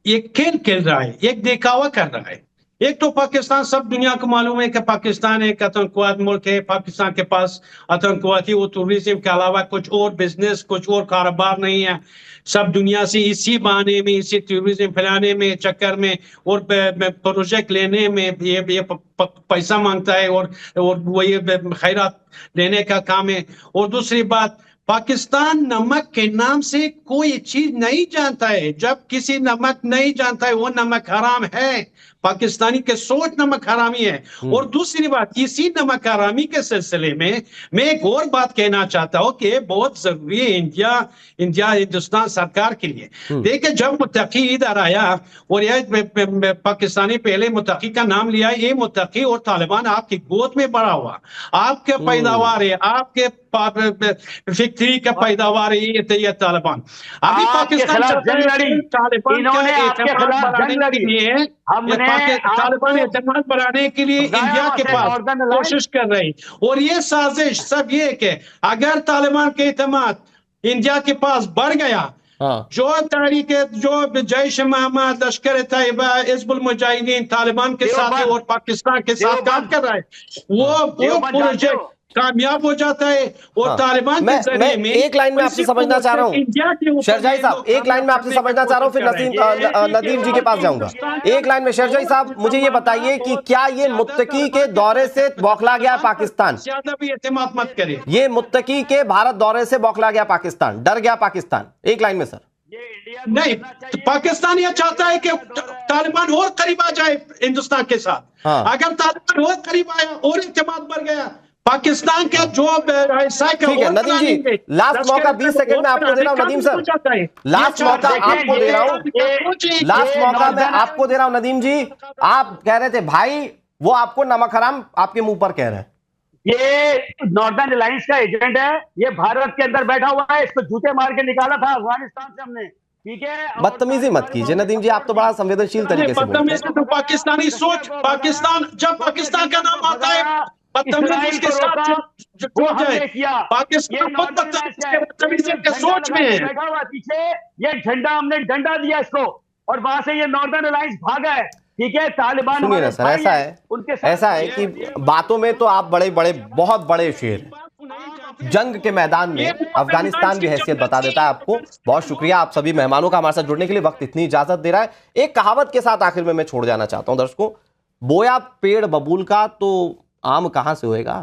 ये खेल खेल रहा है, एक दिखावा कर रहा है। एक तो पाकिस्तान, सब दुनिया को मालूम है कि पाकिस्तान एक आतंकवाद मुल्क है। पाकिस्तान के पास आतंकवादी और टूरिज्म के अलावा कुछ और बिजनेस, कुछ और कारोबार नहीं है। सब दुनिया से इसी बहाने में, इसी टूरिज्म फैलाने में, चक्कर में और प्रोजेक्ट लेने में ये पैसा मांगता है और वो ये खैरात देने का काम है। और दूसरी बात, पाकिस्तान नमक के नाम से कोई चीज नहीं जानता है। जब किसी नमक नहीं जानता है वो नमक हराम है। पाकिस्तानी के सोच नमक हरामी है। और दूसरी बात, इसी नमक हरामी के सिलसिले में मैं एक और बात कहना चाहता हूं कि बहुत जरूरी है हिंदुस्तान सरकार के लिए। देखिए, जब मुत्तकी इधर आया और यह पाकिस्तानी पहले मुत्तकी का नाम लिया, ये मुत्तकी और तालिबान आपकी गोद में बड़ा हुआ, आपके पैदावार है, आपके फैक्ट्री का पैदावार है ये तालिबान। अभी पाकिस्तान तालिबान एतमाद बढ़ाने के लिए इंडिया के पास कोशिश कर रहे हैं। और ये साजिश सब ये कि अगर तालिबान के एतमाद इंडिया के पास बढ़ गया, जो तहरीक, जो जैश मोहम्मद, लश्कर तैयबा, हिजबुल मुजाहिदीन तालिबान के साथ और पाकिस्तान के साथ काम कर रहा है, वो प्रोजेक्ट कामयाब हो जाता है। और तालिबान के जरिए में एक लाइन में आपसे समझना चाह रहा हूं शेरजाई साहब, एक लाइन में आपसे समझना चाह रहा हूं, फिर नदीम जी के पास जाऊंगा। एक लाइन में शेरजाई साहब, मुझे ये बताइए कि क्या ये मुत्तकी के दौरे से बौखला गया पाकिस्तान? ज्यादा भी एतमाद मत करें। ये मुत्तकी के भारत दौरे से बौखला गया पाकिस्तान, डर गया पाकिस्तान? एक लाइन में सर। नहीं, तो पाकिस्तान यह चाहता है कि तालिबान और करीब आ जाए हिंदुस्तान के साथ। अगर तालिबान और करीब आया और एतमाद बढ़ गया, पाकिस्तान का जो ठीक है नदीम जी, लास्ट मौका 20 सेकंड में आपको दे रहा हूं नदीम सर, लास्ट मौका आपको दे रहा हूं, लास्ट मौका मैं आपको दे रहा हूं नदीम जी। आप कह रहे थे भाई वो आपको नमक हराम आपके मुंह पर कह रहे हैं। ये नॉर्दर्न अलायंस का एजेंट है, ये भारत के अंदर बैठा हुआ है, इसको जूते मार के निकाला था अफगानिस्तान से हमने, ठीक है। बदतमीजी मत कीजिए नदीम जी, आप तो बड़ा संवेदनशील तरीके से बोलते हैं। तो पाकिस्तानी सोच, पाकिस्तान, जब पाकिस्तान का नाम आता है बदतमीजी के साथ पाकिस्तान बदतमीजी के सोच में है। बैठा हुआ पीछे, ये झंडा हमने डंडा दिया इसको और वहां से ये नॉर्दर्न अलायंस भागा है, ठीक है। तालिबान सुनिए ना सर, ऐसा है कि बातों में तो आप बड़े बड़े बहुत बड़े शेर, जंग के मैदान में अफगानिस्तान भी हैसियत बता देता है आपको। बहुत शुक्रिया आप सभी मेहमानों का हमारे साथ जुड़ने के लिए, वक्त इतनी इजाजत दे रहा है। एक कहावत के साथ आखिर में मैं छोड़ जाना चाहता हूं दर्शकों, बोया पेड़ बबूल का तो आम कहां से होएगा।